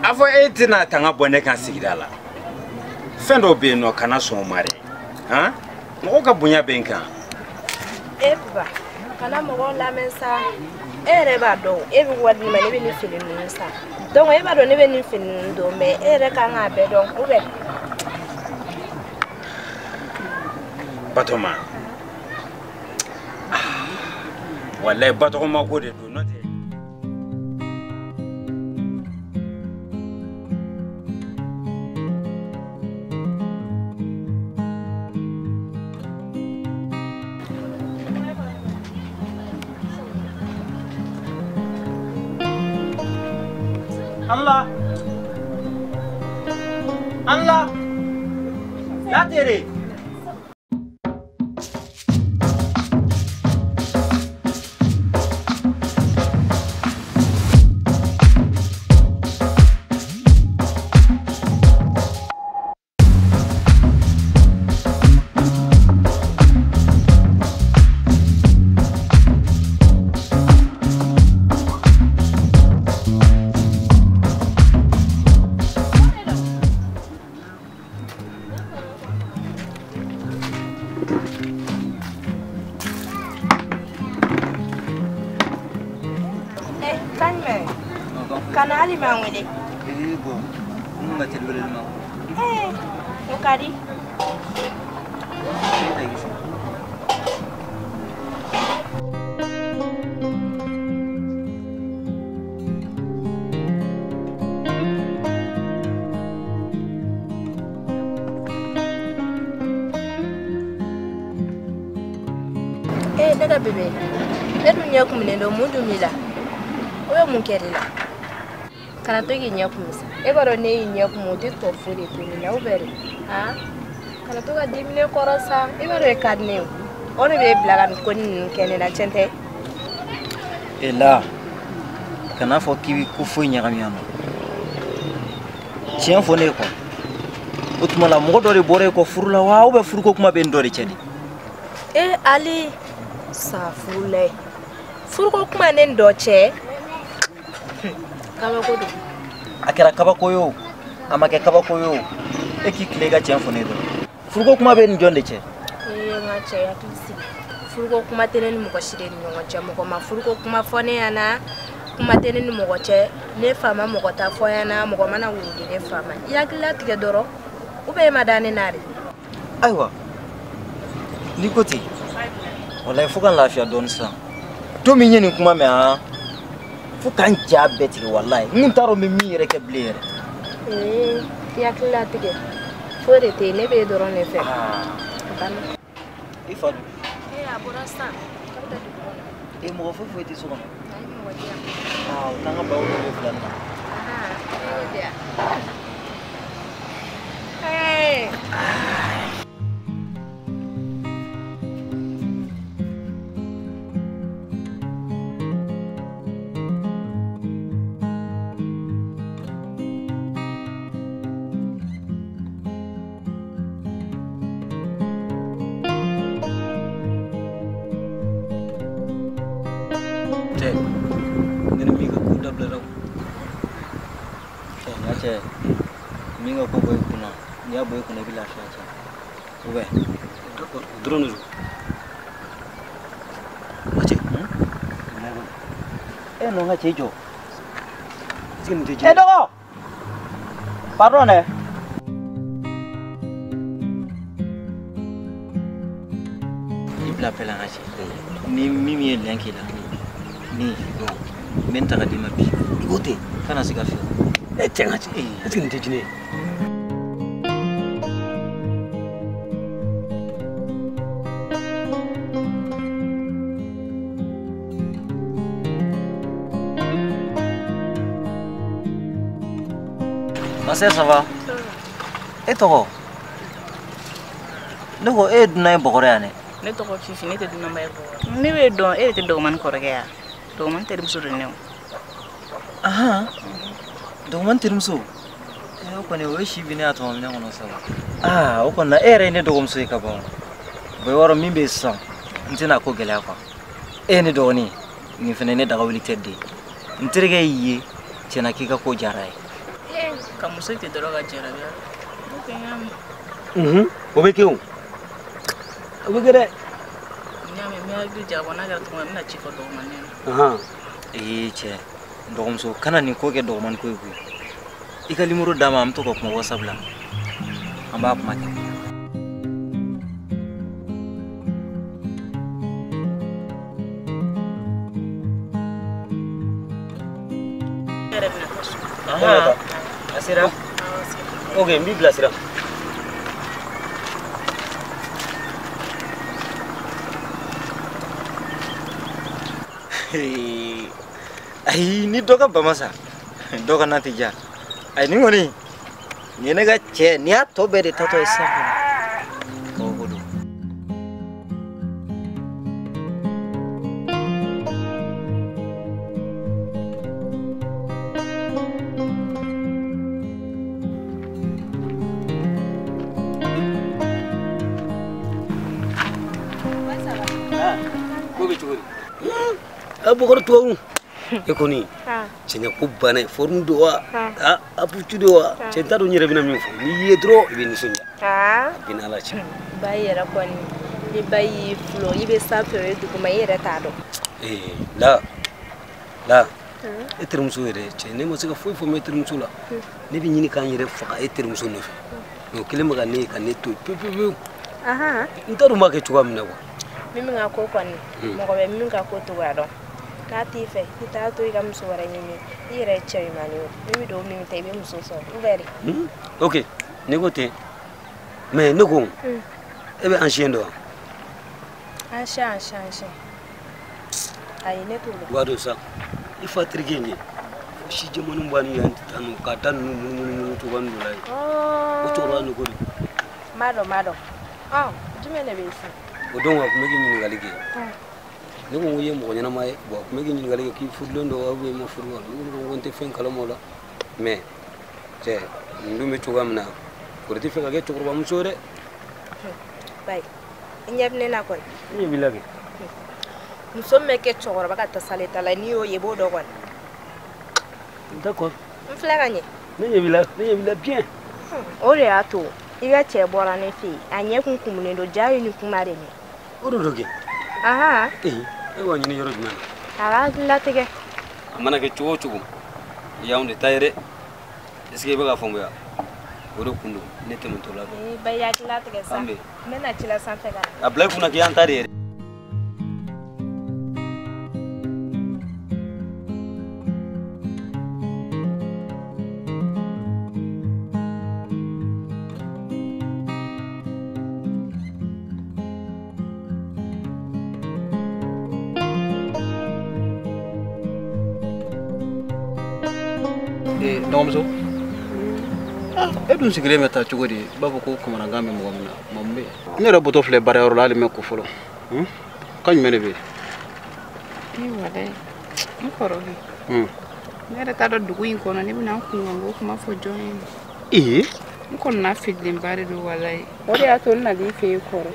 Afo etina tanga bonne kan sigida la. Fendo be no kana so mare. Hein? Mo ka bunya benkan. Eba, kana mo la mensa. Ere ba do, e bi wadi ma ne be ni fili ni sa. Donc e ba do ne be ni fili do me ere ka nga be donc o be. Batoma. Wallahi batoma ko de do no te. Allah ya tere Kanali mangwele. Ego. Munga telwele ma. Ukari. Daga bebe. Edu kumine ndo mundu mila. Oyo munkerila. Kana to ginya kumisa e baro ne yinya kumuti to furi to ni na ubere ha kana to ga dimine korosa e baro e kadne one be blaga ko ni kene na chente e la kana fo kiwi ku fu nya gamiano chien fo ne ko utuma la mo do re bore ko furula wa ube furu ko kuma ben do re chedi e ali sa furule furu ko kuma nen do che Kabakodo. Akira kabakoyo, amake kabakoyo. Eki klega chemfonedo. Furugo kuma be njonde che. Ngache ya kisi. Furugo kuma teneni mukashire ni ngache muko mafurugo kuma fone yana kuma teneni mukoche ne fama mukota foyana muko mana wudi ne fama. Yakila tige doro. Ube madane nari. Aiwa. Nikoti. Wallahi fukan lafiya don sa. To minye ni kuma me ha. Fukan jabeti wallahi ngintaro mi mire ke blere yakla tige fore te ne be doro ne fe bana ifadu aburasa mo fofo eti so kono tanga bawo be flana dia hey minga ko boy kuna ya boy kuna bila shacha ube drone ache no ngache jo skin de dogo pardon ibla pela ngache ni mimi lenkila ni menta kadima bi gote kana sigafi tenga chi skin de jine ça va? Et toi? Nous sommes Bokoréane. Nous sommes finis de nous mettre. Nous sommes et de Doman Korea. Doman Termsou. Ah, Doman Termsou. Je connais aussi bien à ton nom. Ah, on connaît Erene Domsou Kabon. Vous avez mis des sangs. Nous sommes à Kogelapa. Et nous donnons. Nous faisons des ravilités. Nous sommes à Tianakika Kojarai. Ka muso te dɔrɔn ka jarabiya. Ok, ɲaami. O bɛ kɛ o. O bɛ kɛ dɛ. Ɲaami, n bɛ hakili jagabɔ n'a kɛra tuma min, n bɛna ci fɔ dɔgɔmanin ɲɛna. Cɛ, dɔgɔmuso kana nin ko kɛ dɔgɔmani ko ye koyi. I ka numéro d'a ma an bɛ to ka kuma WhatsApp la. An b'a kuma kɛ. Asira. Ok, n b'i bilasira. Ayi ni dɔ ka bama sa dɔ ka na tɛ ja ayi ni kɔni nin ye ne ka cɛ ni y'a tɔ bɛɛ de tatɔ ye sisan kɔnɔ kabako don. Ko bɛ cogo di? A bɔkɔrɔ tubabu e kɔni cɛnya ko banna forme do wa a pucu do wa cɛ n t'a dɔn n yɛrɛ bɛna min fɔ n'i ye dɔrɔn i bɛ nisɔndiya a bɛna ala cɛ. Ba yɛrɛ kɔni ni ba y'i fulo i bɛ sanfɛ o ye duguma i yɛrɛ t'a dɔn. La e terimuso yɛrɛ cɛ ne ma se ka foyi fɔ n terimuso la ne bɛ ɲini k'an yɛrɛ faga e terimuso nɔfɛ mɛ o kelen bɛ ka ne ye ka ne to pewu pewu n t'a dɔn n b'a kɛ cogoya min na quoi. Min ka ko kɔni mɔgɔ bɛ min ka ko togoya dɔn n'a t'i fɛ i t'a to i ka muso wɛrɛ ɲini i yɛrɛ ye cɛ ɲuman ye o min bɛ don min ta i bɛ muso sɔrɔ u bɛ de. Ok ne ko ten mɛ ne ko e bɛ ancien dɔn wa. Ancien ayi ne t'o dɔn. wa dɔn sa i fa terikɛ in ye fo si jɛmani b'ani yan tɛ taa ninnu k'a da ninnu munumunu cogoya ninnu la ye o cɛkɔrɔba ne ko de. n b'a dɔn jumɛn de bɛ yen sisan. o don a tun bɛ k'i ɲininkali kɛ ne ko n ko i ye mɔgɔ ɲɛnama ye bon a tun bɛ k'i ɲininkali kɛ k'i furulen don wa ou bien i ma furu wa ne ko n tɛ fɛn kalama o la mais cɛ nin dun bɛ cogoya min na o de tɛ fɛ ka kɛ cɛkɔrɔbamuso ye dɛ. Bayi i ɲɛ bɛ ne na kɔni. n ɲɛ b'i la kɛ. muso min bɛ kɛ cɛkɔrɔba ka tasale ta la n'i y'o ye i b'o dɔn kɔni. d'accord. n filɛ ka ɲɛ. ne ɲɛ b'i la bien. o de y'a to i ka cɛ bɔra ne fɛ yen a ɲɛ kun kumunen don jaa ye nin kuma de mɛn. o de don kɛ. e b'a ɲini yɔrɔ jumɛn na. a b'a hakililatigɛ. a mana kɛ cogo o cogo i y'anw de ta ye dɛ est ce que i bɛ ka faamuya o de kun don ne tɛmɛtɔ la. ba i hakililatigɛ sa n bɛna ci la sanfɛ ka na. a bila i kunna k'i y'an ta de ye dɛ. dɔgɔmuso e dun sigilen bɛ taa cogo di b'a fɔ ko kamanagan bɛ mɔgɔ min na mun bɛ yen ne yɛrɛ bɔtɔ filɛ baarayɔrɔ la hali mɛ ko fɔlɔ ka jumɛn de bɛ yen. walayi n kɔrɔkɛ ne yɛrɛ t'a dɔn dugu in kɔnɔ ne bɛna n kun kan ko kuma fɔ jɔn ye. n kɔnɔna fililenba de don walayi o de y'a to n nana i fɛ yen kɔrɔ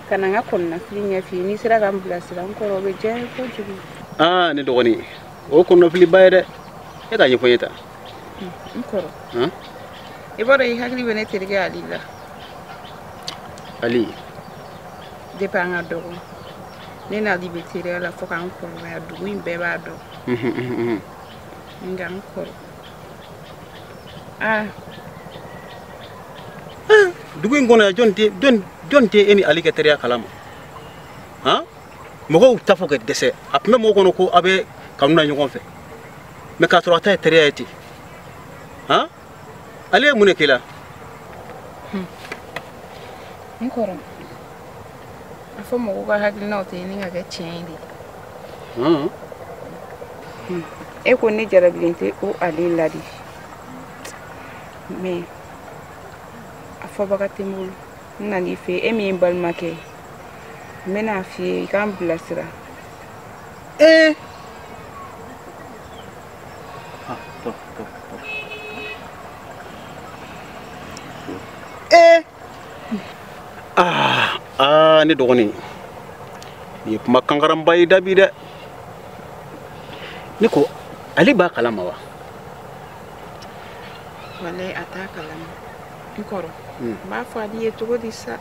ka na n ka kɔnɔna fili ɲɛ f'i ye n'i sera ka n bilasira n kɔrɔ o bɛ diya n ye kojugu. ne dɔgɔnin o ye kɔnɔna filiba ye dɛ e t'a ɲɛfɔ n ye tan. n kɔrɔ i b'a dɔn i hakili bɛ ne terikɛ Ali la. Ali. depuis an ka dɔgɔ ne n'Ali bɛ teriya la fo k'an kɔrɔbaya dugu in bɛɛ b'a dɔn. nka n kɔrɔ dugu in kɔnɔ jɔn tɛ e ni Ali kɛ teriya kalama mɔgɔw ta fɔ ka dɛsɛ a tun bɛ mɔgɔw kɔnɔ ko a bɛ kanu na ɲɔgɔn fɛ mais k'a sɔrɔ a ta ye teriya ye ten Ali ye mun de k'i la. n kɔrɔ a fɔ mɔgɔw ka hakilinaw tɛ ni ka kɛ tiɲɛ ye de. e ko ne jarabilen tɛ o Ali la de mais a fɔbaga tɛ n bolo n nana i fɛ e min ye n balimakɛ ye n bɛna f'i ye i k'an bilasira. ne dɔgɔnin nin ye kuma kankaranba ye da bi dɛ ne ko Ale b'a kalama wa Wallahi a t'a kalama n kɔrɔ n b'a fɔ ale ye cogo di sa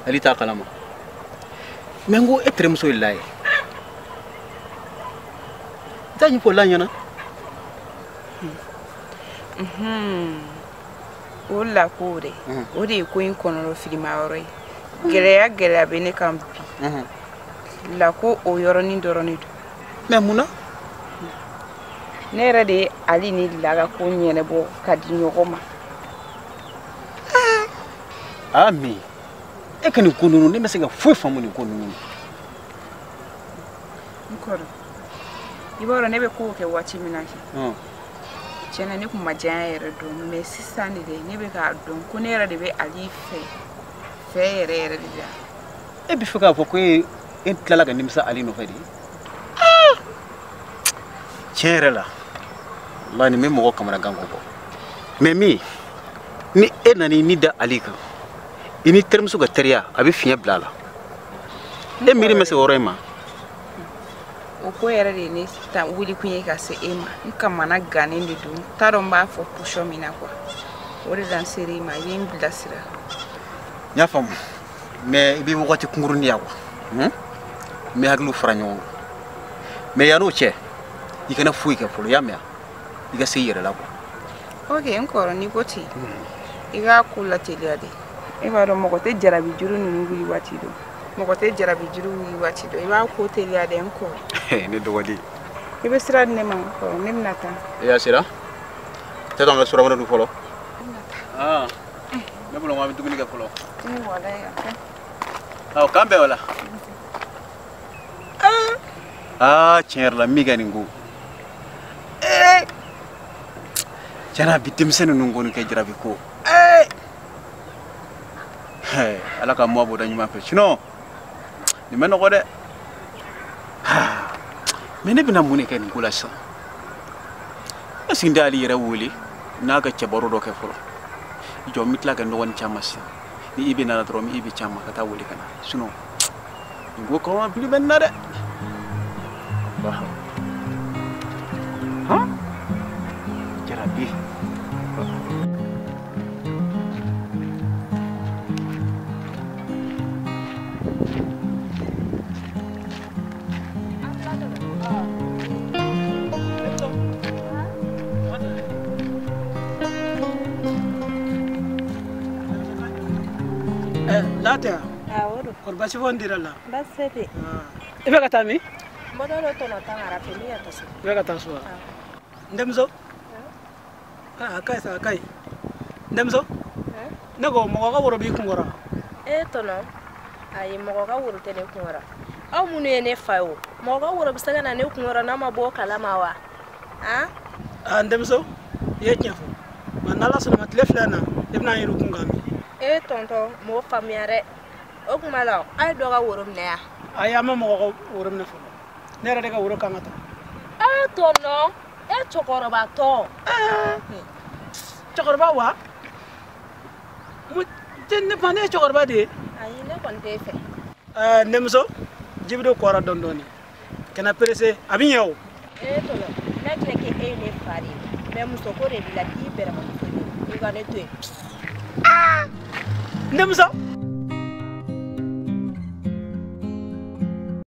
ale t'a kalama mais n ko e terimuso ye la ye i t'a ɲɛfɔ la ɲɛna o la ko de o de ye ko in kɔnɔrɔ filimayɔrɔ ye gɛlɛya bɛ ne kan bi la ko o yɔrɔnin dɔrɔn de don mais mun na ne yɛrɛ de ye ali ni laga ko ɲɛnɛbɔ ka di ɲɔgɔn ma Ami e ka nin ko ninnu ne ma se ka foyi faamu nin ko ninnu n kɔrɔ i b'a dɔn ne bɛ kow kɛ waati min na kɛ tiɲɛna ne kun ma diya yɛrɛ dɔn mais sisan de ne bɛ k'a dɔn ko ne yɛrɛ de bɛ ali fɛ yɛrɛ de la e bɛ fɛ k'a fɔ ko e tilala ka nimisa ali nɔfɛ de tiɲɛ yɛrɛ la wallahi nin bɛ mɔgɔ kamanagan kɔ mais min ni e nana i ni da ali kan i ni terimuso ka teriya a bɛ fiɲɛ bila a la e miiri ma se o yɔrɔ in ma o ko yɛrɛ de ne ta wuli kun ye ka se e ma n kamana gannen de don t'a dɔn n b'a fɔ position min na quoi o de la n sera e ma i bɛ n bilasira n y'a faamu mais i bɛ wagati kunkurunin ya quoi n bɛ hakiliw fara ɲɔgɔn kan mais yan'o cɛ i kana foyi kɛ fɔlɔ i y'a mɛn i ka se i yɛrɛ la quoi ok n kɔrɔ n'i ko ten i k'a ko lateliya de e b'a dɔn mɔgɔ tɛ jarabi juru ninnu wuli waati dɔn mɔgɔ tɛ jarabi juru wuli waati dɔn i b'a ko teliya de n kɔrɔ ne dɔgɔden i bɛ sira di ne ma n kɔrɔ ne bɛna taa e y'a sera tɛ dɔn an ka surafana dun fɔlɔ ne bolo n ko an bɛ dumuni kɛ fɔlɔ k'an bɛn o la tiɲɛ yɛrɛ la min kɛ nin ko tiɲɛna bi denmisɛnnin ninnu kɔni kɛ jarabi ko ala ka mɔ bɔda ɲuman fɛ sinon nin ma nɔgɔ dɛ mais ne bɛna mun de kɛ nin ko la sisan est-ce que n tɛ ali yɛrɛ wele n'a ka cɛbaro dɔ kɛ fɔlɔ i jɔ n bɛ tila ka nɔgɔnin caman sisan ni i bɛ na dɔrɔn i bɛ caman ka taa wele ka na sinon nin ko kɔrɔ fili bɛ nin na dɛ jarabi Lata. Aworo. Korbasi wondira la. Basete. Ibe kata mi? Modoro tono tangara pemi ya tasu. Ibe kata so. Ndemzo? Akai sa akai. Ndemzo? Nego mo ga woro bi kungora. Tono. Ayi mo ga woro tene kungora. Aw munu ye ne fa wo. Mo ga woro bisaga na ne kungora na mabo kalama wa. Ndemzo? Ye nyafo. Manala so na tlefla na. Ibna yiru kungami. Tonto mo famiare o kuma la ay do ga worom ne ya ay ama mo ga worom ne folo ne ra de ga woro kangata tono chokoro ba to chokoro ba wa mu tenne pane chokoro ba de ay ne kon te fe nemso jibido ko ra dondoni kana presse abi yow tono nek ke ne fari même so ko re bila ki bere ma ko ni ga ne to Ndemso